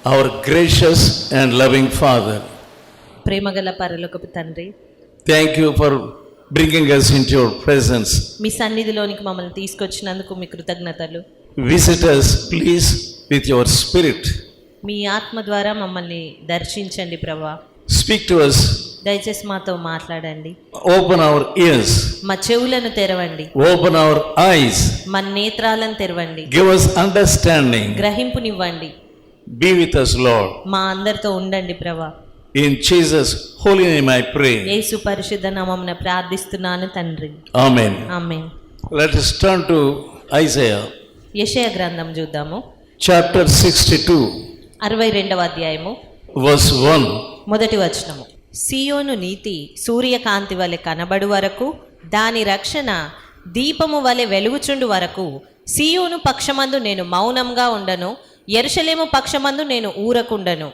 Our gracious and loving Father, ప్రేమగల పరలోకపు తండ్రి, thank you for bringing us into your presence. మీ సన్నిధిలోనికి మమ్మల్ని తీసుకొచ్చినందుకు మీ కృతజ్ఞతలు. Visit us, please, with your spirit. మీ ఆత్మ ద్వారా మమ్మల్ని దర్శించండి ప్రభా. Speak to us. దయచేసి మాతో మాట్లాడండి. Open our ears. మా చెవులను తెరవండి. Open our eyes. మా నేత్రాలను తెరవండి. Give us understanding. గ్రహింపునివ్వండి. Be with us, Lord. మా అందరితో ఉండండి ప్రభా. In Jesus' holy name I pray. యేసు పరిశుద్ధ నామమున ప్రార్థిస్తున్నాను తండ్రి. Amen. Amen. Let us turn to Isaiah. యెషయా గ్రంథం చూద్దాము. Chapter 62. 62వ అధ్యాయము Verse 1. మొదటి వచనము. సియోను నీతి సూర్యకాంతి వలె కనబడు వరకు, దాని రక్షణ దీపము వలె వెలుగుచుండు వరకు, సియోను పక్షమందు నేను మౌనంగా ఉండను, యెరూషలేము పక్షమందు నేను ఊరకుండను.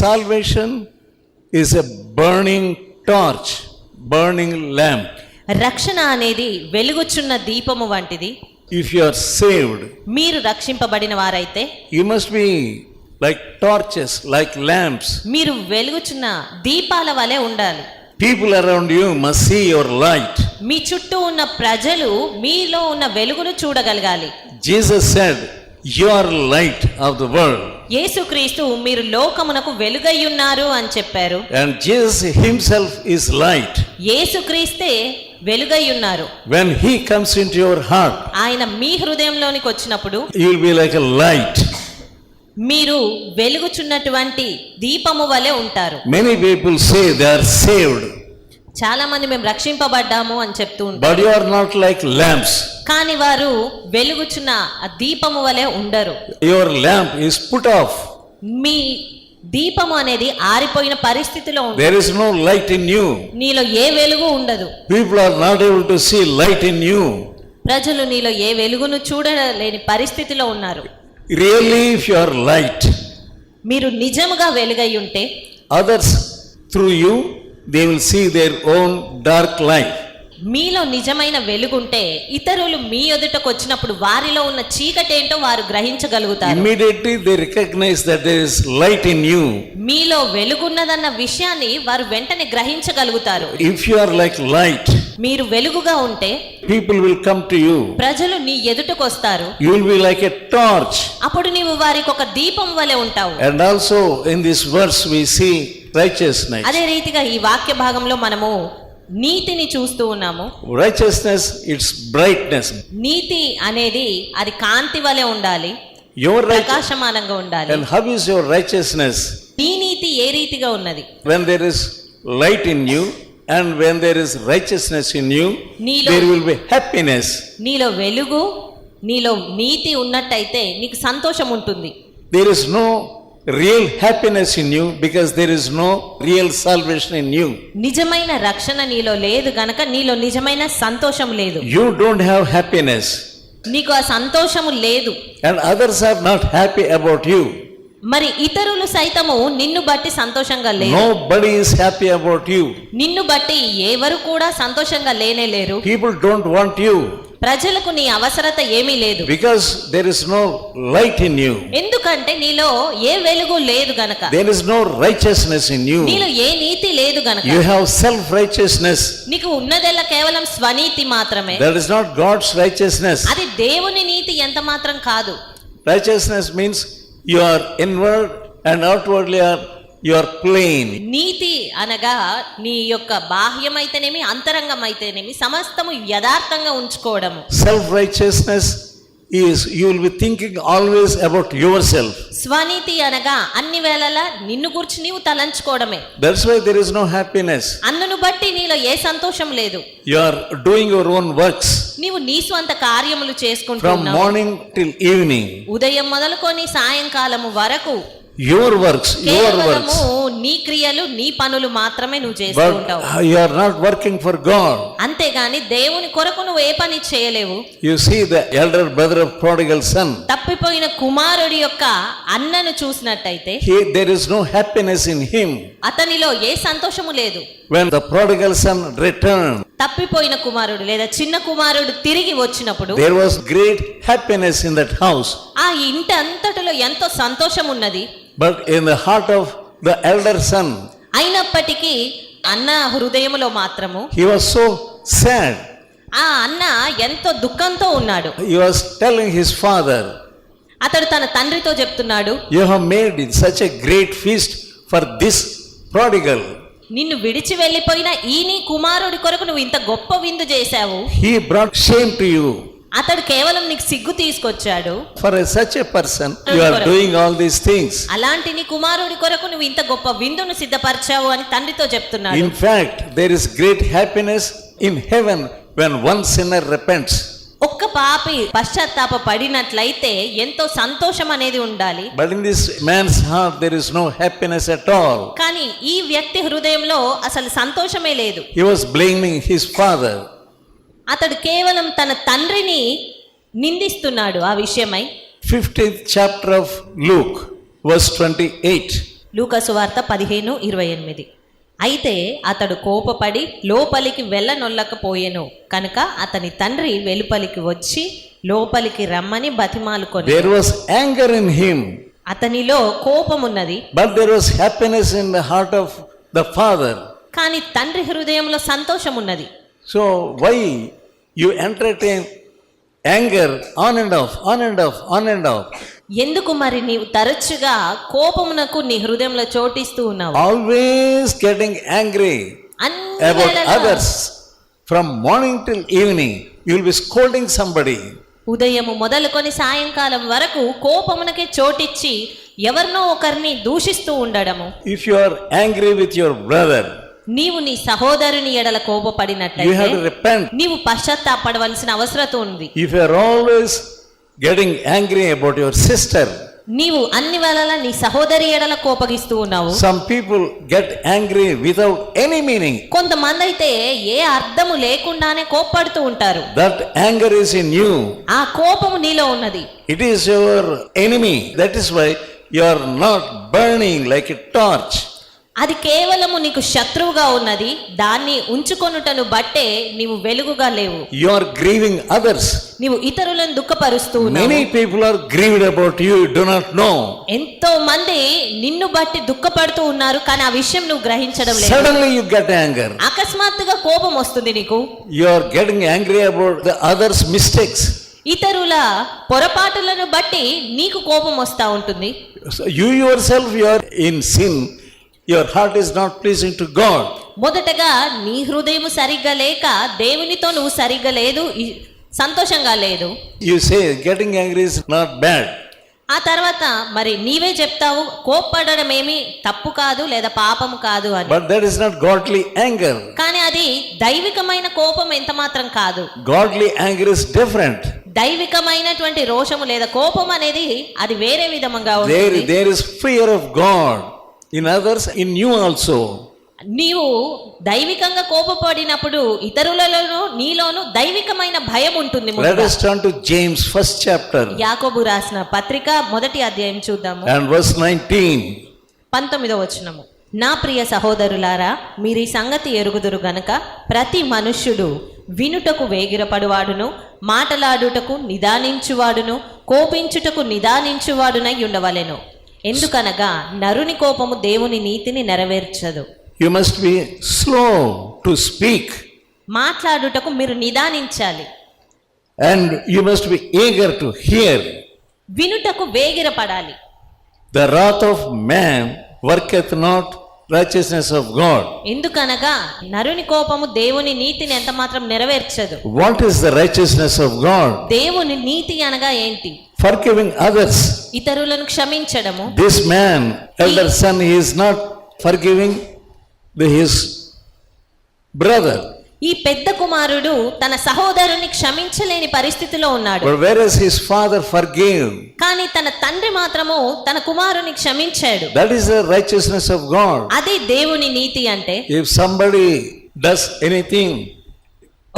Salvation is a burning torch, burning lamp. రక్షణ అనేది వెలుగుచున్న దీపము వంటిది. If you are saved, మీరు రక్షింపబడిన వారైతే you must be like torches, like lamps. మీరు వెలుగుచున్న దీపాల వలె ఉండాలి. People around you must see your light. మీ చుట్టూ ఉన్న ప్రజలు మీలో ఉన్న వెలుగును చూడగలగాలి. Jesus said, you are light of the world. యేసుక్రీస్తు మీరు లోకమునకు వెలుగై ఉన్నారు అని చెప్పారు. And Jesus himself is light. యేసుక్రీస్తే వెలుగై ఉన్నారు. When he comes into your heart, ఆయన మీ హృదయంలోనికి వచ్చినప్పుడు you will be like a light. మీరు వెలుగుచున్నటువంటి దీపము వలె ఉంటారు. Many people say they are saved, చాలా మంది మేము రక్షింపబడ్డాము అని చెప్తూ ఉంటారు. but you are not like lamps. కానీ వారు వెలుగుచున్న ఆ దీపము వలె ఉండరు. Your lamp is put off. మీ దీపము అనేది ఆరిపోయిన పరిస్థితిలో ఉంది. There is no light in you. నీలో ఏ వెలుగు ఉండదు. People are not able to see light in you. ప్రజలు నీలో ఏ వెలుగును చూడలేని పరిస్థితిలో ఉన్నారు. Really, if you are light, మీరు నిజముగా వెలుగై ఉంటే others through you, they will see their own dark life. మీలో నిజమైన వెలుగుంటే ఇతరులు మీ ఎదుటకు వచ్చినప్పుడు వారిలో ఉన్న చీకటి ఏంటో వారు గ్రహించగలుగుతారు. Immediately they recognize that there is light in you. మీలో వెలుగున్నదన్న విషయాన్ని వారు వెంటనే గ్రహించగలుగుతారు. If you are like light, మీరు వెలుగుగా ఉంటే people will come to you. ప్రజలు నీ ఎదుటకు వస్తారు. You will be like a torch. అప్పుడు నీవు వారికి ఒక దీపం వలె ఉంటావు. And also in this verse we see righteousness. అదే రీతిగా ఈ వాక్య భాగంలో మనము నీతిని చూస్తూ ఉన్నాము. Righteousness, it's brightness. నీతి అనేది అది కాంతి వలె ఉండాలి, Your ప్రకాశమానంగా ఉండాలి. and how is your righteousness? నీ నీతి ఏ రీతిగా ఉన్నది? When there is light in you and when there is righteousness in you, నీలో- there will be happiness. నీలో వెలుగు, నీలో నీతి ఉన్నట్టయితే నీకు సంతోషం ఉంటుంది. There is no real happiness in you because there is no real salvation in you. నిజమైన రక్షణ నీలో లేదు గనక నీలో నిజమైన సంతోషం లేదు. You don't have happiness నీకు ఆ సంతోషము లేదు. and others are not happy about you. మరి ఇతరులు సైతము నిన్ను బట్టి సంతోషంగా లేరు. Nobody is happy about you. నిన్ను బట్టి ఎవరు కూడా సంతోషంగా లేనే లేరు. People don't want you ప్రజలకు నీ అవసరత ఏమీ లేదు. because there is no light in you. ఎందుకంటే నీలో ఏ వెలుగు లేదు గనక, There is no righteousness in you. నీలో ఏ నీతి లేదు గనక. You have self-righteousness. నీకు ఉన్నదెల్లా కేవలం స్వనీతి మాత్రమే. That is not God's righteousness. అది దేవుని నీతి ఎంత మాత్రం కాదు. Righteousness means you are inward and outwardly you are plain. నీతి అనగా నీ యొక్క బాహ్యమైతేనేమి అంతరంగమైతేనేమి సమస్తము యథార్థంగా ఉంచుకోవడము. Self-righteousness is you will be thinking always about yourself. స్వనీతి అనగా అన్ని వేళలా నిన్ను గురించి నీవు తలంచుకోవడమే. That's why there is no happiness. అందును బట్టి నీలో ఏ సంతోషం లేదు. You are doing your own works నీవు నీ స్వంత కార్యములు from చేసుకుంటున్నావు. morning till evening. ఉదయం మొదలుకొని సాయంకాలము వరకు Your works. కేవలము నీ క్రియలు నీ పనులు మాత్రమే నువ్వు చేస్తూ But ఉంటావు. you are not working for God. అంతేగాని దేవుని కొరకు నువ్వు ఏ పని చేయలేవు. You see the elder brother of prodigal son. తప్పిపోయిన కుమారుడి యొక్క అన్నను చూసినట్టయితే There is no happiness in him. అతనిలో ఏ సంతోషము లేదు. When the prodigal son returned, తప్పిపోయిన కుమారుడు లేదా చిన్న కుమారుడు తిరిగి వచ్చినప్పుడు there was great happiness in that house. ఆ ఇంటి అంతటిలో ఎంతో సంతోషం ఉన్నది. But in the heart of the elder son, అయినప్పటికీ అన్న హృదయములో మాత్రము he was so sad. ఆ అన్న ఎంతో దుఃఖంతో ఉన్నాడు. He was telling his father, అతడు తన తండ్రితో చెప్తున్నాడు, you have made such a great feast for this prodigal. నిన్ను విడిచి వెళ్ళిపోయిన ఈ నీ కుమారుడి కొరకు నువ్వు ఇంత గొప్ప విందు చేశావు. He brought shame to you. అతడు కేవలం నీకు సిగ్గు తీసుకొచ్చాడు. For such a person, you are doing all these things. అలాంటి నీ కుమారుడి కొరకు నువ్వు ఇంత గొప్ప విందును సిద్ధపరిచావు అని తండ్రితో చెప్తున్నాడు. In fact, there is great happiness in heaven when one sinner repents. ఒక్క పాపి పశ్చాత్తాప పడినట్లయితే ఎంతో సంతోషం అనేది ఉండాలి. But in this man's heart, there is no happiness at all. కానీ ఈ వ్యక్తి హృదయంలో అసలు సంతోషమే లేదు. He was blaming his father. అతడు కేవలం తన తండ్రిని నిందిస్తున్నాడు ఆ విషయమై. 15th chapter of Luke, verse 28. లూకాసు వార్త 15:28. అయితే అతడు కోపపడి లోపలికి వెళ్ళనొల్లకపోయెను కనుక అతని తండ్రి వెలుపలికి వచ్చి లోపలికి రమ్మని బతిమాలుకొని. There was anger in him, అతనిలో కోపమున్నది, but there was happiness in the heart of the father. కానీ తండ్రి హృదయంలో సంతోషం ఉన్నది. So why you entertain anger on and off, on and off, on and off? ఎందుకు మరి నీవు తరచుగా కోపమునకు నీ హృదయంలో చోటిస్తూ ఉన్నావు? Always getting angry అన్ని about వేళలా others. From morning till evening, you will be scolding somebody. ఉదయము మొదలుకొని సాయంకాలం వరకు కోపమునకే చోటిచ్చి ఎవరినో ఒకరిని దూషిస్తూ ఉండడము. If you are angry with your brother, నీవు నీ సహోదరుని ఎడల you కోపపడినట్లయితే have to repent. నీవు పశ్చాత్తాపడవలసిన అవసరం ఉంది. If you are always getting angry about your sister, నీవు అన్ని వేళలా నీ సహోదరి ఎడల కోపగిస్తూ ఉన్నావు. some people get angry without any meaning. కొంతమంది అయితే ఏ అర్థము లేకుండానే కోప్పడుతూ ఉంటారు. That anger is in you. ఆ కోపము నీలో ఉన్నది. It is your enemy. That is why you are not burning like a torch. అది కేవలము నీకు శత్రువుగా ఉన్నది. దాన్ని ఉంచుకొనుటను బట్టే నీవు వెలుగుగా లేవు. You are grieving others. నీవు ఇతరులను దుఃఖపరుస్తూ ఉన్నావు. Many people are grieved about you, you do not know. ఎంతో మంది నిన్ను బట్టి దుఃఖపడుతూ ఉన్నారు, కానీ ఆ విషయం నువ్వు గ్రహించడం లేదు. Suddenly you get anger. అకస్మాత్తుగా కోపం వస్తుంది నీకు. You are getting angry about the others' mistakes. ఇతరుల పొరపాటులను బట్టి నీకు కోపం వస్తూ ఉంటుంది. So you yourself, you are in sin. Your heart is not pleasing to God. మొదటగా నీ హృదయం సరిగ్గా లేక దేవునితో నువ్వు సరిగ్గా లేదు, సంతోషంగా లేదు. You say getting angry is not bad. ఆ తర్వాత మరి నీవే చెప్తావు కోప్పడడం ఏమి తప్పు కాదు లేదా పాపము కాదు అని. But that is not godly anger. కానీ అది దైవికమైన కోపం ఎంత మాత్రం కాదు. Godly anger is different. దైవికమైనటువంటి రోషము లేదా కోపం అనేది అది వేరే విధంగా ఉంటుంది. There is fear of God in others, in you also. నీవు దైవికంగా కోపపడినప్పుడు ఇతరులలోనూ నీలోనూ దైవికమైన భయం ఉంటుంది. Let us turn to James, first chapter, యాకోబు రాసిన పత్రిక 1వ అధ్యాయం చూద్దాము. and verse 19. 19వ వచనము. నా ప్రియ సహోదరులారా, మీరు ఈ సంగతి ఎరుగుదురు గనుక ప్రతి మనుష్యుడు వినుటకు వేగిరపడువాడును, మాటలాడుటకు నిదానించువాడును, కోపించుటకు నిదానించువాడునై ఉండవలెను. ఎందుకనగా నరుని కోపము దేవుని నీతిని నెరవేర్చదు. You must be slow to speak, మాట్లాడుటకు మీరు నిదానించాలి. and you must be eager to hear. వినుటకు వేగిరపడాలి. The wrath of man worketh not righteousness of God. ఎందుకనగా నరుని కోపము దేవుని నీతిని ఎంత మాత్రం నెరవేర్చదు. What is the righteousness of God? దేవుని నీతి అనగా ఏంటి? Forgiving others. ఇతరులను క్షమించడము. This man, elder son, he is not forgiving his brother. ఈ పెద్ద కుమారుడు తన సహోదరుని క్షమించలేని పరిస్థితిలో ఉన్నాడు. But whereas his father forgave, కానీ తన తండ్రి మాత్రము తన కుమారుని క్షమించాడు. that is the righteousness of God. అది దేవుని నీతి అంటే. If somebody does anything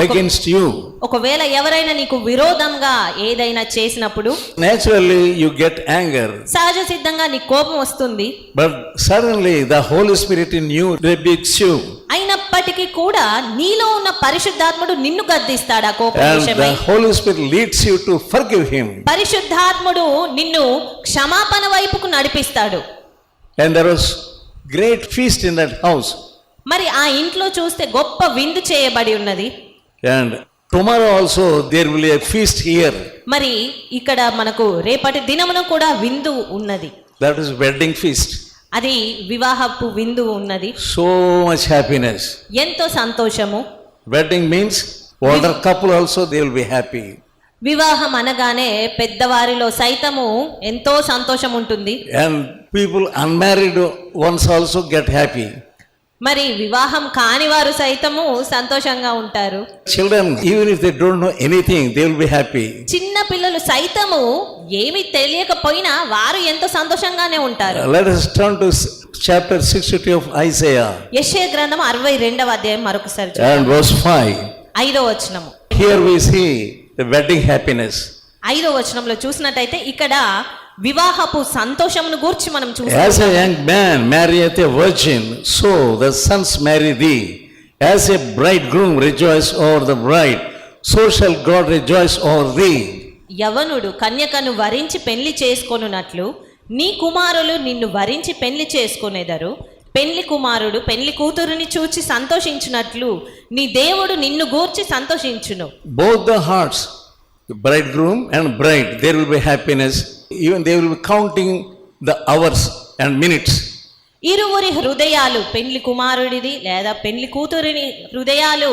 against you, ఒకవేళ ఎవరైనా నీకు విరోధంగా ఏదైనా చేసినప్పుడు naturally you get anger. సహజ సిద్ధంగా నీకు కోపం వస్తుంది. But suddenly the Holy Spirit in you rebukes you. అయినప్పటికీ ఉన్నప్పటికీ కూడా నీలో ఉన్న పరిశుద్ధాత్ముడు నిన్ను గద్దిస్తాడు ఆ కోపం And విషయమై. the Holy Spirit leads you to forgive him. పరిశుద్ధాత్ముడు నిన్ను క్షమాపణ వైపుకు నడిపిస్తాడు. And there was great feast in that house. మరి ఆ ఇంట్లో చూస్తే గొప్ప విందు చేయబడి ఉన్నది. And tomorrow also there will be a feast here. మరి ఇక్కడ మనకు రేపటి దినమున కూడా విందు ఉన్నది. That is wedding feast. అది వివాహపు విందు ఉన్నది. So much happiness. ఎంతో సంతోషము. Wedding means older couple also they will be happy. వివాహం అనగానే పెద్దవారిలో సైతము ఎంతో సంతోషం ఉంటుంది. And people unmarried ones also get happy. మరి వివాహం కాని వారు సైతము సంతోషంగా ఉంటారు. Children, even if they don't know anything, they will be happy. చిన్న పిల్లలు సైతము ఏమి తెలియకపోయినా వారు ఎంతో సంతోషంగానే ఉంటారు. Let us turn to chapter 62 of Isaiah యెషయా గ్రంథం 62వ అధ్యాయం మరొకసారి చూద్దాం. and verse 5. 5వ వచనము. Here we see the wedding happiness. 5వ వచనంలో చూసినట్టయితే ఇక్కడ వివాహపు సంతోషమును గూర్చి మనం As చూస్తాం. a young man marrieth a virgin, so the sons marry thee. As a bridegroom rejoice over the bride, so shall God rejoice over thee. యవనుడు కన్యకను వరించి పెళ్లి చేసుకొనున్నట్లు నీ కుమారులు నిన్ను వరించి పెళ్లి చేసుకొనేదరు. పెళ్లి కుమారుడు పెళ్లి కూతురుని చూచి సంతోషించినట్లు నీ దేవుడు నిన్ను గూర్చి సంతోషించును. Both the hearts, the bridegroom and bride, there will be happiness. Even they will be counting the hours and minutes. ఇరువురి హృదయాలు పెళ్లి కుమారుడిది లేదా పెళ్లి కూతురిని హృదయాలు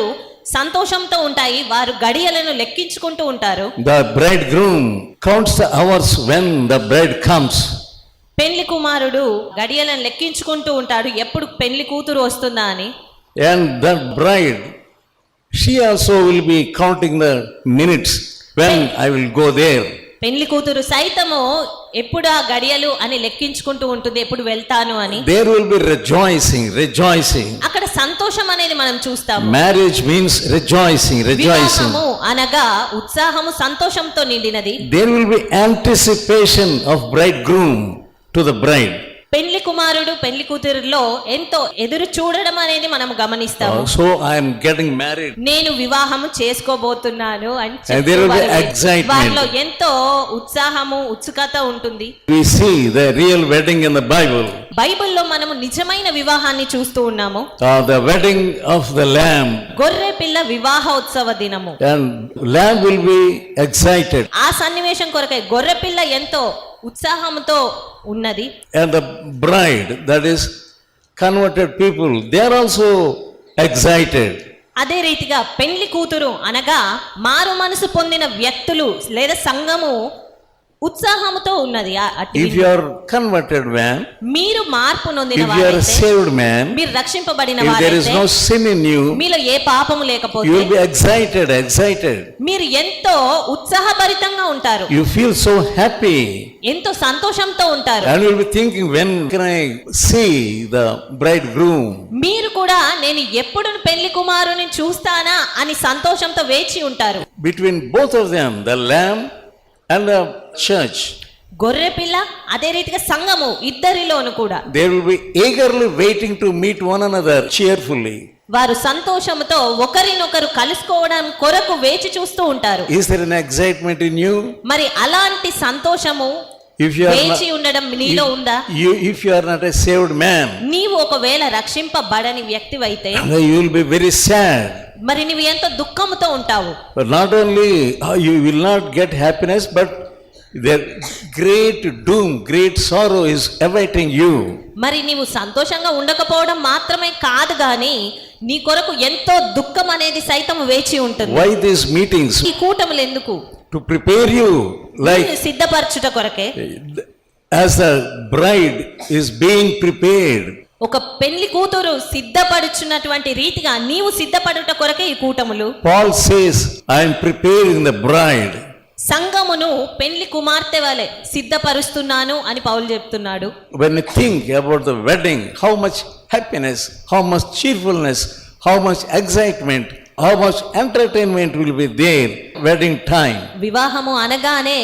సంతోషంతో ఉంటాయి. వారు గడియలను లెక్కించుకుంటూ ఉంటారు. The bridegroom counts the hours when the bride comes. పెళ్లి కుమారుడు గడియలను లెక్కించుకుంటూ ఉంటాడు ఎప్పుడు పెళ్లి కూతురు వస్తుందా అని. And the bride, she also will be counting the minutes when I will go there. పెళ్లి కూతురు సైతము ఎప్పుడు ఆ గడియలు అని లెక్కించుకుంటూ ఉంటుంది ఎప్పుడు వెళ్తాను అని. There will be rejoicing. అక్కడ సంతోషం అనేది మనం చూస్తాము. Marriage means rejoicing. వివాహము అనగా ఉత్సాహము సంతోషంతో నిండినది. There will be anticipation of bridegroom to the bride. పెళ్లి కుమారుడు పెళ్లి కూతురులో ఎంతో ఎదురు చూడడం అనేది మనం గమనిస్తాము. So I am getting married. నేను వివాహము చేసుకోబోతున్నాను అని And there will be excitement. వారిలో ఎంతో ఉత్సాహము ఉత్సుకత ఉంటుంది. We see the real wedding in the Bible. బైబిల్లో మనము నిజమైన వివాహాన్ని చూస్తూ ఉన్నాము. The wedding of the Lamb. గొర్రె పిల్ల వివాహోత్సవ దినము. And Lamb will be excited. ఆ సన్నివేశం కొరకై గొర్రె పిల్ల ఎంతో ఉత్సాహంతో ఉన్నది. And the bride, that is converted people, they are also excited. అదే రీతిగా పెళ్లి కూతురు అనగా మారు మనసు పొందిన వ్యక్తులు లేదా సంఘము ఉత్సాహముతో ఉన్నది. If you are converted man, మీరు మార్పు నొందిన if you are a వారైతే, saved man, మీరు రక్షింపబడిన if there is వారైతే, no sin in you, మీలో ఏ పాపము you లేకపోతే will be excited. మీరు ఎంతో ఉత్సాహభరితంగా ఉంటారు. You feel so happy. ఎంతో సంతోషంతో ఉంటారు. And you will be thinking, when can I see the bridegroom? మీరు కూడా నేను ఎప్పుడు పెళ్లి కుమారుని చూస్తానా అని సంతోషంతో వేచి ఉంటారు. Between both of them, the lamb and the church, గొర్రె పిల్ల అదే రీతిగా సంఘము ఇద్దరిలోను కూడా they will be eagerly waiting to meet one another cheerfully. వారు సంతోషంతో ఒకరినొకరు కలుసుకోవడం కొరకు వేచి చూస్తూ ఉంటారు. Is there an excitement in you? మరి అలాంటి సంతోషము If you are వేచి ఉండడం నీలో ఉందా? if you are not a saved man, నీవు ఒకవేళ రక్షింపబడని వ్యక్తివైతే you will be very sad. మరి నీవు ఎంతో దుఃఖముతో ఉంటావు. But not only you will not get happiness, but the great doom, great sorrow is awaiting you. మరి నీవు సంతోషంగా ఉండకపోవడం మాత్రమే కాదు గాని నీ కొరకు ఎంతో దుఃఖం అనేది సైతం వేచి ఉంటుంది. Why these meetings? ఈ కూటములు ఎందుకు? To prepare you, like నిన్ను సిద్ధపరచుట కొరకే. as the bride is being prepared. ఒక పెళ్లి కూతురు సిద్ధపడుచున్నటువంటి రీతిగా నీవు సిద్ధపడుట కొరకే ఈ కూటములు. Paul says, I am preparing the bride. సంఘమును పెళ్లి కుమార్తె వలె సిద్ధపరుస్తున్నాను అని పౌలు చెప్తున్నాడు. When you think about the wedding, how much happiness, how much cheerfulness, how much excitement, how much entertainment will be there wedding time. వివాహము అనగానే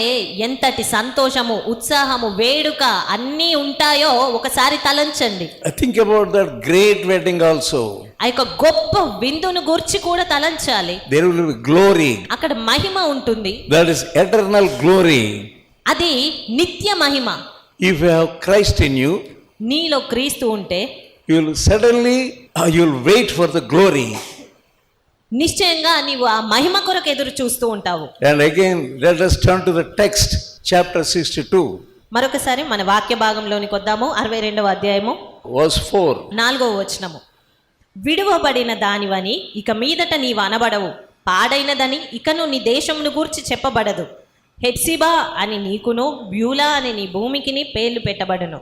ఎంతటి సంతోషము ఉత్సాహము వేడుక అన్నీ ఉంటాయో ఒకసారి తలంచండి. I think about that great wedding also. ఆ యొక్క గొప్ప విందును గూర్చి కూడా తలంచాలి. There will be glory. అక్కడ మహిమ ఉంటుంది. That is eternal glory. అది నిత్య మహిమ. If you have Christ in you, నీలో క్రీస్తు ఉంటే you will suddenly, you will wait for the glory. నిశ్చయంగా నీవు ఆ మహిమ కొరకు ఎదురు చూస్తూ ఉంటావు. And again, let us turn to the text, chapter 62. మరొకసారి మన వాక్య భాగంలోనికి వద్దాము. 62వ అధ్యాయము Verse 4. 4వ వచనము. విడువబడిన దానివని ఇక మీదట నీవు అనబడవు, పాడైనదని ఇకను నీ దేశమును గూర్చి చెప్పబడదు. హెత్సిబా అని నీకును, బ్యూలా అని నీ భూమికిని పేర్లు పెట్టబడును.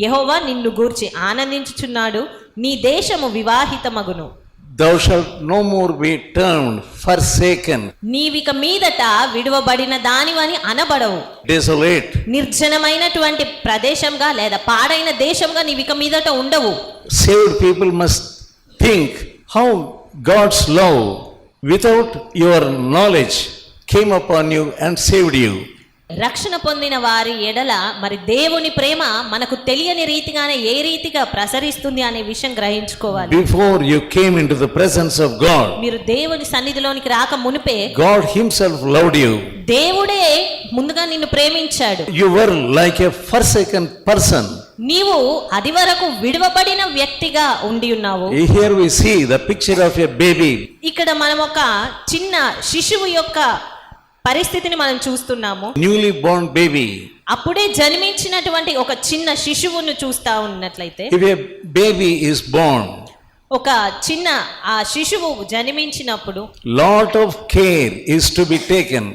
యెహోవా నిన్ను గూర్చి ఆనందించుచున్నాడు, నీ దేశము వివాహితమగును. Thou shalt no more be termed forsaken, నీవిక మీదట విడువబడిన దానివని అనబడవు. desolate. నిర్జనమైనటువంటి ప్రదేశంగా లేదా పాడైన దేశంగా నీవిక మీదట ఉండవు. Saved people must think how God's love without your knowledge came upon you and saved you. రక్షణ పొందిన వారి ఎడల మరి దేవుని ప్రేమ మనకు తెలియని రీతిగానే ఏ రీతిగా ప్రసరిస్తుంది అనే విషయం గ్రహించుకోవాలి. Before you came into the presence of God, మీరు దేవుని సన్నిధిలోనికి రాక మునిపే God himself loved you. దేవుడే ముందుగా నిన్ను ప్రేమించాడు. You were like a forsaken person. నీవు అది వరకు విడువబడిన వ్యక్తిగా ఉండి ఉన్నావు. Here we see the picture of a baby. ఇక్కడ మనం ఒక చిన్న శిశువు యొక్క పరిస్థితిని మనం చూస్తున్నాము. Newly born baby. అప్పుడే జన్మించినటువంటి ఒక చిన్న శిశువును చూస్తా ఉన్నట్లయితే, If a baby is born, ఒక చిన్న ఆ శిశువు జన్మించినప్పుడు lot of care is to be taken.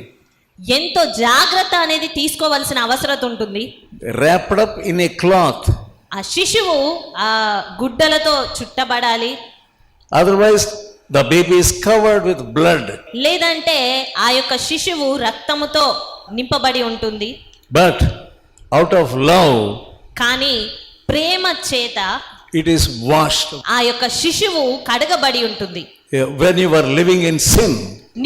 ఎంతో జాగ్రత్త అనేది తీసుకోవాల్సిన అవసరం ఉంటుంది. Wrapped up in a cloth. ఆ శిశువు ఆ గుడ్డలతో చుట్టబడాలి. Otherwise, the baby is covered with blood. లేదంటే ఆ యొక్క శిశువు రక్తముతో నింపబడి ఉంటుంది. But out of love, కానీ ప్రేమ చేత it is washed. ఆ యొక్క శిశువు కడగబడి ఉంటుంది. When you were living in sin,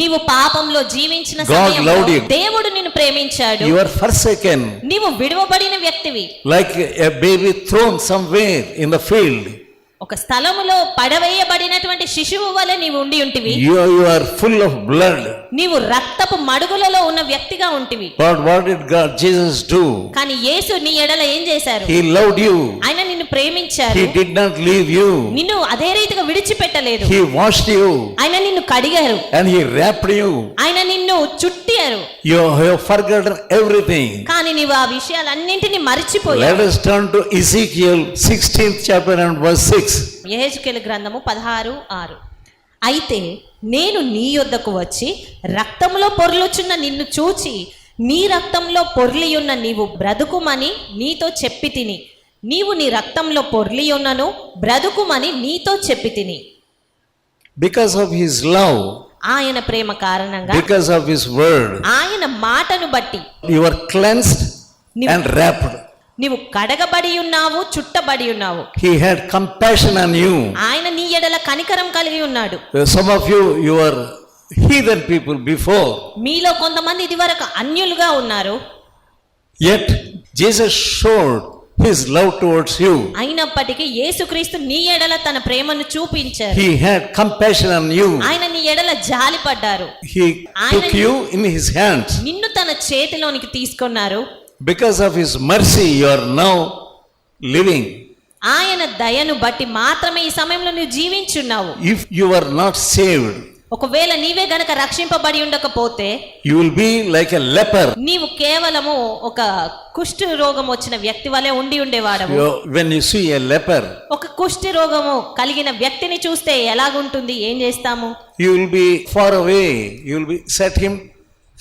నీవు పాపంలో జీవించిన God సమయంలో loved you. దేవుడు నిన్ను ప్రేమించాడు. you were forsaken, నీవు విడువబడిన వ్యక్తివి. like a baby thrown somewhere in the field. ఒక స్థలములో పడవేయబడినటువంటి శిశువు వలె నీవు ఉండి ఉంటివి. You are full of blood. నీవు రక్తపు మడుగులలో ఉన్న వ్యక్తిగా ఉంటివి. But what did God, Jesus do? కానీ యేసు నీ ఎడల ఏం చేశారు? He loved you. ఆయన నిన్ను ప్రేమించారు. He did not leave you. నిన్ను అదే రీతిగా విడిచిపెట్టలేదు. He washed you. ఆయన నిన్ను కడిగారు. And he wrapped you. ఆయన నిన్ను చుట్టారు. You have forgotten everything. కానీ నీవు ఆ విషయాలన్నింటినీ మర్చిపోయావు. Let us turn to Ezekiel 16th chapter and verse 6. యెహెజ్కేలు గ్రంథము 16:6. అయితే నేను నీ యొద్దకు వచ్చి రక్తంలో పొర్లుచున్న నిన్ను చూచి, నీ రక్తంలో పొర్లియున్న నీవు బ్రతుకుమని నీతో చెప్పి తిని. నీవు నీ రక్తంలో పొర్లియున్నను బ్రతుకుమని నీతో చెప్పి తిని. Because of his love, ఆయన ప్రేమ కారణంగా, because of his word, ఆయన మాటను బట్టి you are cleansed and wrapped. నీవు కడగబడి ఉన్నావు, చుట్టబడి ఉన్నావు. He had compassion on you. ఆయన నీ ఎడల కనికరం కలిగి ఉన్నాడు. Some of you were heathen people before. మీలో కొంతమంది ఇదివరకు అన్యులుగా ఉన్నారు. Yet Jesus showed his love towards you. అయినప్పటికీ యేసుక్రీస్తు నీ ఎడల తన ప్రేమను చూపించారు. He had compassion on you. ఆయన నీ ఎడల జాలి పడ్డారు. He took you in his hands. నిన్ను తన చేతిలోనికి తీసుకున్నారు. Because of his mercy, you are now living. ఆయన దయను బట్టి మాత్రమే ఈ సమయంలో నువ్వు జీవించున్నావు. If you were not saved, ఒకవేళ నీవే గనక రక్షింపబడి ఉండకపోతే, you will be like a leper. నీవు కేవలము ఒక కుష్ఠ రోగం వచ్చిన వ్యక్తి వలె ఉండి ఉండేవాడవు. When you see a leper, ఒక కుష్ఠ రోగము కలిగిన వ్యక్తిని చూస్తే ఎలాగుంటుంది? ఏం చేస్తాము? you will be far away. You will be set him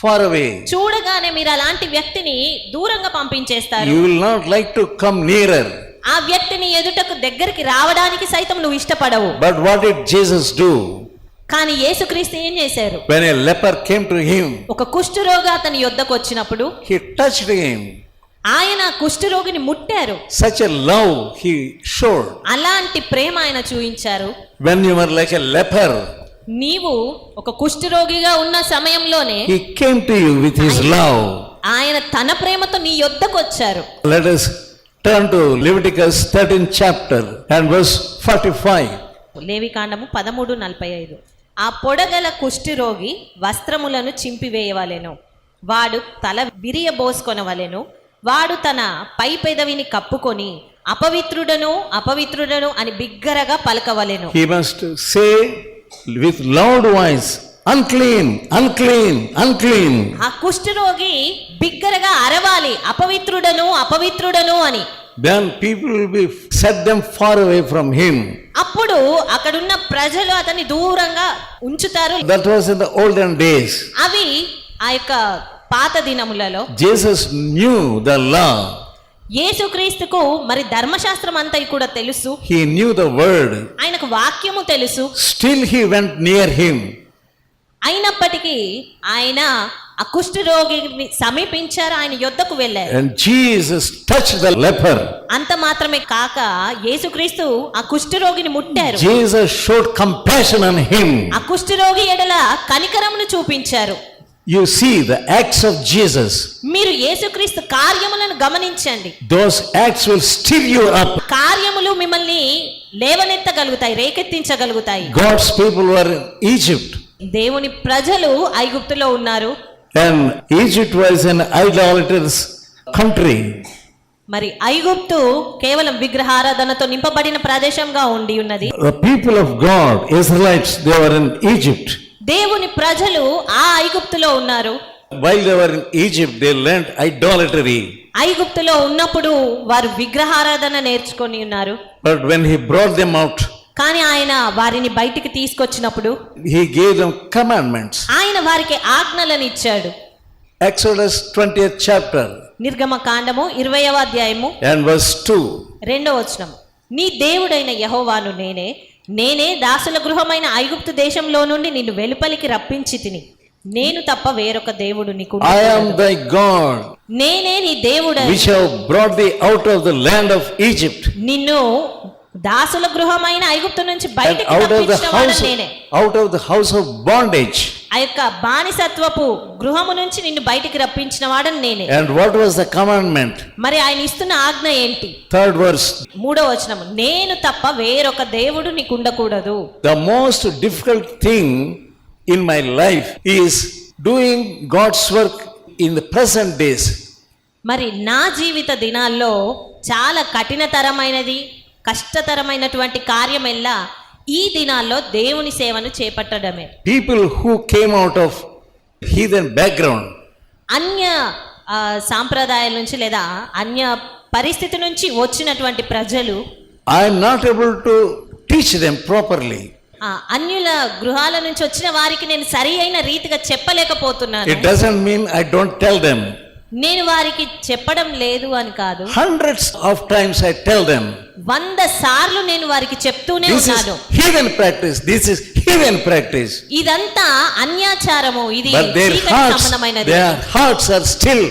far away. చూడగానే మీరు అలాంటి వ్యక్తిని దూరంగా పంపించేస్తారు. You will not like to come nearer. ఆ వ్యక్తిని ఎదుటకు దగ్గరికి రావడానికి సైతం నువ్వు ఇష్టపడవు. But what did Jesus do? కానీ యేసుక్రీస్తు ఏం చేశారు? When a leper came to him, ఒక కుష్ఠరోగి అతని యొద్దకు వచ్చినప్పుడు he touched him. ఆయన కుష్ఠరోగిని ముట్టారు. Such a love he showed. అలాంటి ప్రేమ ఆయన చూపించారు. When you were like a leper, నీవు ఒక కుష్ఠరోగిగా ఉన్న సమయంలోనే he came to you with his love. ఆయన తన ప్రేమతో నీ యొద్దకు వచ్చారు. Let us turn to Leviticus 13th chapter and verse 45. లేవికాండము 13:45. ఆ పొడగల కుష్ఠరోగి వస్త్రములను చింపివేయవలెను, వాడు తల విరియబోసుకొనవలెను, వాడు తన పై పెదవిని కప్పుకొని అపవిత్రుడను అపవిత్రుడను అని బిగ్గరగా పలకవలెను. He must say with loud voice, unclean, unclean, unclean. ఆ కుష్ఠరోగి బిగ్గరగా అరవాలి, అపవిత్రుడను అపవిత్రుడను అని. Then people will be set them far away from him. అప్పుడు అక్కడున్న ప్రజలు అతన్ని దూరంగా ఉంచుతారు. That was in the olden days. అవి ఆ యొక్క పాత దినములలో. Jesus knew the law. యేసుక్రీస్తుకు మరి ధర్మశాస్త్రం అంతా కూడా తెలుసు, He knew the word. ఆయనకు వాక్యము తెలుసు. Still he went near him. అయినప్పటికీ ఆయన ఆ కుష్ఠరోగిని సమీపించారు, ఆయన యొద్దకు వెళ్ళారు. And Jesus touched the leper. అంత మాత్రమే కాక యేసుక్రీస్తు ఆ కుష్ఠరోగిని ముట్టారు. Jesus showed compassion on him. ఆ కుష్ఠరోగి ఎడల కనికరమును చూపించారు. You see the acts of Jesus. మీరు యేసుక్రీస్తు కార్యములను గమనించండి. Those acts will stir you up. కార్యములు మిమ్మల్ని లేవనెత్తగలుగుతాయి, రేకెత్తించగలుగుతాయి. God's people were in Egypt. దేవుని ప్రజలు ఐగుప్తులో ఉన్నారు. And Egypt was an idolatrous country. మరి ఐగుప్తు కేవలం విగ్రహారాధనతో నింపబడిన ప్రదేశంగా ఉండి ఉన్నది. The people of God, Israelites, they were in Egypt. దేవుని ప్రజలు ఆ ఐగుప్తులో ఉన్నారు. While they were in Egypt, they learned idolatry. ఐగుప్తులో ఉన్నప్పుడు వారు విగ్రహారాధన నేర్చుకొని ఉన్నారు. But when he brought them out, కానీ ఆయన వారిని బయటికి తీసుకొచ్చినప్పుడు he gave them commandments. ఆయన వారికి ఆజ్ఞలను ఇచ్చాడు. Exodus 20th chapter నిర్గమకాండము 20వ అధ్యాయము and verse 2. 2వ వచనం. నీ దేవుడైన యెహోవాను నేనే దాసుల గృహమైన ఐగుప్తు దేశంలో నుండి నిన్ను వెలుపలికి రప్పించి తిని, నేను తప్ప వేరొక దేవుడు నీకు I am thy God, నేనే నీ దేవుడను, which have brought thee out of the land of Egypt, నిన్ను దాసుల గృహమైన ఐగుప్తు నుంచి and బయటికి out of the రప్పించినవాడు house, నేనే. house of bondage. ఆ యొక్క బానిసత్వపు గృహము నుంచి నిన్ను బయటికి రప్పించిన వాడని నేనే. And what was the commandment? మరి ఆయన ఇస్తున్న ఆజ్ఞ ఏంటి? 3rd verse. 3వ వచనము. నేను తప్ప వేరొక దేవుడు నీకు ఉండకూడదు. The most difficult thing in my life is doing God's work in the present days. మరి నా జీవిత దినాల్లో చాలా కఠినతరమైనది, కష్టతరమైనటువంటి కార్యమెల్లా ఈ దినాల్లో దేవుని సేవను చేపట్టడమే. People who came out of heathen background, అన్య సాంప్రదాయాల నుంచి లేదా అన్య పరిస్థితి నుంచి వచ్చినటువంటి ప్రజలు, I am not able to teach them properly. అన్యుల గృహాల నుంచి వచ్చిన వారికి నేను సరి అయిన రీతిగా చెప్పలేకపోతున్నాను. It doesn't mean I don't tell them. నేను వారికి చెప్పడం లేదు అని కాదు. Hundreds of times I tell them. 100 సార్లు నేను వారికి చెప్తూనే This ఉన్నాను. is heathen practice. This is heathen practice. ఇదంతా అన్యాచారము, ఇది But చీకటి సంబంధమైనది. their hearts are still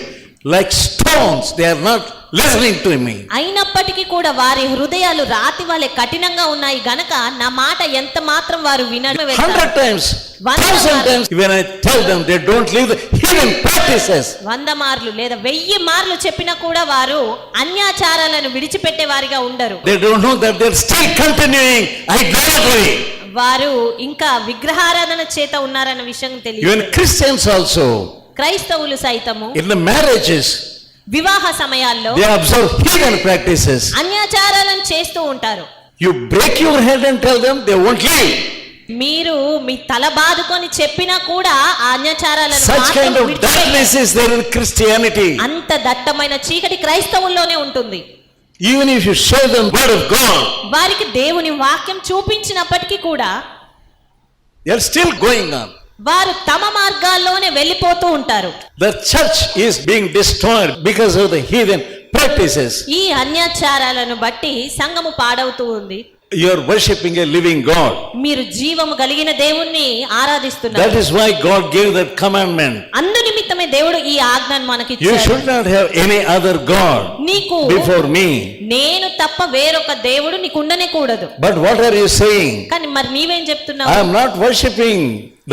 like stones. They are not listening to me. అయినప్పటికీ కూడా వారి హృదయాలు రాతి వలె కఠినంగా ఉన్నాయి గనక నా మాట ఎంత మాత్రం వారు వినడం 100 times, 1000 times when I tell them, they don't leave the heathen practices. 100 మార్లు లేదా 1000 మార్లు చెప్పినా కూడా వారు అన్యాచారాలను విడిచిపెట్టే వారిగా ఉండరు. They don't know that they're still continuing idolatry. వారు ఇంకా విగ్రహారాధన చేత ఉన్నారన్న విషయం తెలియదు. Even Christians also, క్రైస్తవులు సైతము in the marriages, వివాహ సమయాల్లో they observe heathen practices. అన్యాచారాలను చేస్తూ ఉంటారు. You break your head and tell them, they won't leave. మీరు మీ తల బాదుకొని చెప్పినా కూడా ఆ అన్యాచారాలను Such మాత్రం kind of విడిచిపెట్టరు. darkness is there in Christianity. అంత దట్టమైన చీకటి క్రైస్తవుల్లోనే ఉంటుంది. Even if you show them word of God, వారికి దేవుని వాక్యం చూపించినప్పటికీ కూడా they are still going on. వారు తమ మార్గాల్లోనే వెళ్ళిపోతూ ఉంటారు. The church is being destroyed because of the heathen practices. ఈ అన్యాచారాలను బట్టి సంఘము పాడవుతూ ఉంది. You are worshipping a living God. మీరు జీవము కలిగిన దేవుణ్ణి ఆరాధిస్తున్నారు. That is why God gave that commandment. అందు నిమిత్తమే దేవుడు ఈ ఆజ్ఞను మనకి You ఇచ్చాడు. should not have any other God నీకు before me. నేను తప్ప వేరొక దేవుడు నీకు ఉండనే కూడదు. But what are you saying? కానీ మరి నీవేం చెప్తున్నావు? I am not worshipping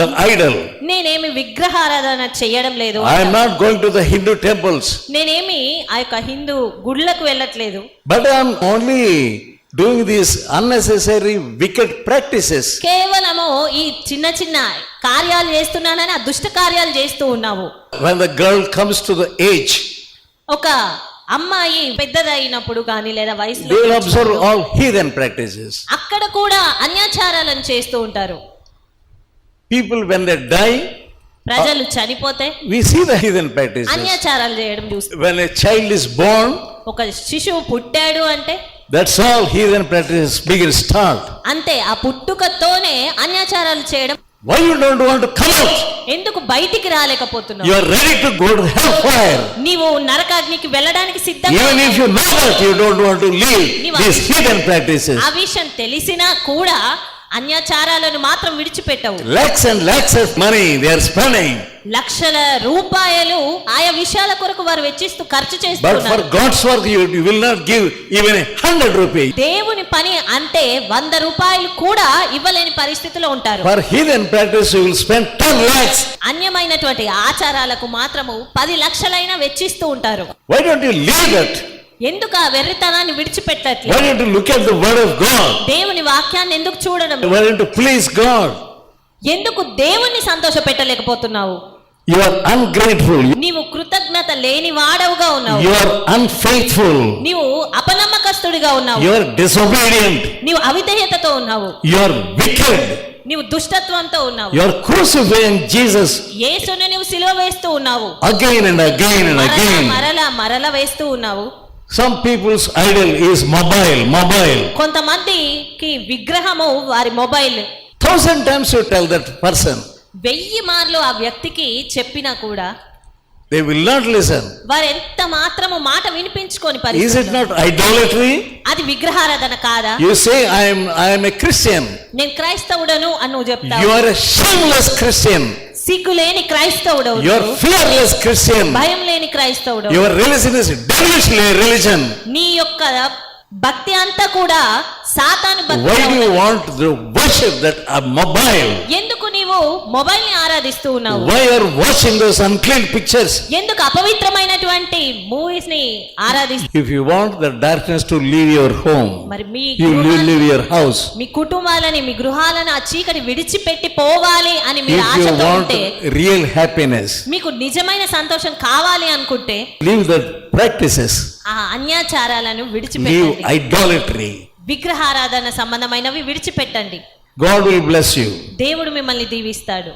the idol. నేనేమి విగ్రహారాధన చేయడం లేదు. I am not going to the Hindu temples. నేనేమి ఆ యొక్క హిందూ గుళ్ళకు వెళ్ళట్లేదు. But I am only doing these unnecessary wicked practices. కేవలము ఈ చిన్న చిన్న కార్యాలు చేస్తున్నానని ఆ దుష్ట కార్యాలు చేస్తూ ఉన్నావు. When the girl comes to the age, ఒక అమ్మాయి పెద్దదైనప్పుడు కానీ లేదా వయసులో they will observe all heathen practices. అక్కడ కూడా అన్యాచారాలను చేస్తూ ఉంటారు. People when they die, ప్రజలు చనిపోతే we see the heathen practices. అన్యాచారాలు చేయడం చూస్తాం. When a child is born, ఒక శిశువు పుట్టాడు అంటే that's all heathen practices begin start. అంతే, ఆ పుట్టుకతోనే అన్యాచారాలు చేయడం. Why you don't want to come out? ఎందుకు బయటికి రాలేకపోతున్నావు? You are ready to go to hellfire. నీవు నరకాగ్నికి వెళ్ళడానికి సిద్ధంగా Even if you know that you don't want to leave these heathen practices. ఆ విషయం తెలిసినా కూడా అన్యాచారాలను మాత్రం విడిచిపెట్టవు. Lakhs and lakhs of money they are spending. లక్షల రూపాయలు ఆయా విషయాల కొరకు వారు వెచ్చిస్తూ ఖర్చు But చేస్తున్నారు. for God's work you will not give even 100 rupees. దేవుని పని అంటే 100 రూపాయలు కూడా ఇవ్వలేని పరిస్థితిలో ఉంటారు. For heathen practice you will spend 10 lakhs. అన్యమైనటువంటి ఆచారాలకు మాత్రము 10 లక్షలైనా వెచ్చిస్తూ ఉంటారు. Why don't you leave that? ఎందుకు ఆ వెర్రితనాన్ని విడిచిపెట్టట్లేదు? Why don't you look at the word of God? దేవుని వాక్యాన్ని ఎందుకు చూడడం? Why don't you please God? ఎందుకు దేవుణ్ణి సంతోష పెట్టలేకపోతున్నావు? You are ungrateful. నీవు కృతజ్ఞత లేని వాడవుగా ఉన్నావు. You are unfaithful. నీవు అపనమ్మకస్తుడిగా ఉన్నావు. You are disobedient. నీవు అవిధేయతతో ఉన్నావు. You are wicked. నీవు దుష్టత్వంతో ఉన్నావు. You are crucifying Jesus యేసుని నీవు సిలువ వేస్తూ ఉన్నావు. again and again and again. మరల వేస్తూ ఉన్నావు. Some people's idol is mobile. కొంతమందికి విగ్రహము వారి mobile. 1000 times you tell that person, 1000 మార్లు ఆ వ్యక్తికి చెప్పినా కూడా they will not listen. వారు ఎంత మాత్రము మాట వినిపించుకొని Is it పరిస్థితి. not idolatry? అది విగ్రహారాధన కాదా? You say I am a Christian. నేను క్రైస్తవుడను అని నువ్వు You చెప్తావు. are a shameless Christian. సిగ్గులేని క్రైస్తవుడవు. You are fearless Christian. భయం లేని క్రైస్తవుడు. Your religion is devilish religion. నీ యొక్క భక్తి అంతా కూడా సాతాను భక్తి. Why do you want to worship that mobile? ఎందుకు నీవు మొబైల్ ని ఆరాధిస్తూ ఉన్నావు? Why are you watching those unclean pictures? ఎందుకు అపవిత్రమైనటువంటి మూవీస్ ని ఆరాధిస్తూ? If you want the darkness to leave your home, మరి మీ you leave your house. మీ కుటుంబాలని మీ గృహాలను ఆ చీకటి విడిచిపెట్టి పోవాలి అని మీరు If you ఆశతో want ఉంటే, real happiness, మీకు నిజమైన సంతోషం కావాలి అనుకుంటే leave the practices. ఆ అన్యాచారాలను Leave విడిచిపెట్టండి. idolatry. విగ్రహారాధన సంబంధమైనవి విడిచిపెట్టండి. God will bless you. దేవుడు మిమ్మల్ని దీవిస్తాడు.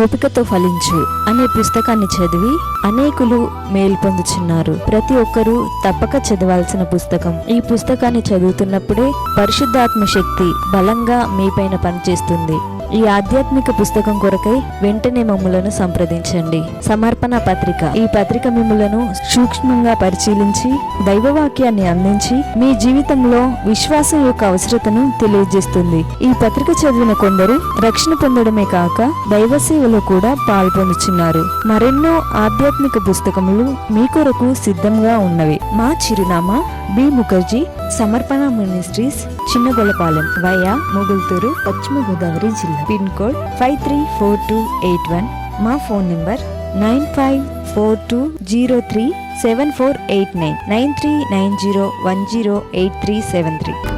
ఓపికతో ఫలించు అనే పుస్తకాన్ని చదివి అనేకులు మేలు పొందుచున్నారు. ప్రతి ఒక్కరూ తప్పక చదవాల్సిన పుస్తకం. ఈ పుస్తకాన్ని చదువుతున్నప్పుడే పరిశుద్ధాత్మ శక్తి బలంగా మీపైన పనిచేస్తుంది. ఈ ఆధ్యాత్మిక పుస్తకం కొరకై వెంటనే మమ్ములను సంప్రదించండి. సమర్పణ పత్రిక. ఈ పత్రిక మిమ్ములను సూక్ష్మంగా పరిశీలించి దైవవాక్యాన్ని అందించి మీ జీవితంలో విశ్వాసం యొక్క అవసరతను తెలియజేస్తుంది. ఈ పత్రిక చదివిన కొందరు రక్షణ పొందడమే కాక దైవ సేవలో కూడా పాల్పొందుచున్నారు. మరెన్నో ఆధ్యాత్మిక పుస్తకములు మీ కొరకు సిద్ధంగా ఉన్నవి. మా చిరునామా బి ముఖర్జీ సమర్పణ మినిస్ట్రీస్, చిన్నగొలపాలెం, వయా ముగుల్తూరు, పశ్చిమ గోదావరి జిల్లా. Pin code 534281. మా ఫోన్ నంబర్ 9542037489, 9390108373.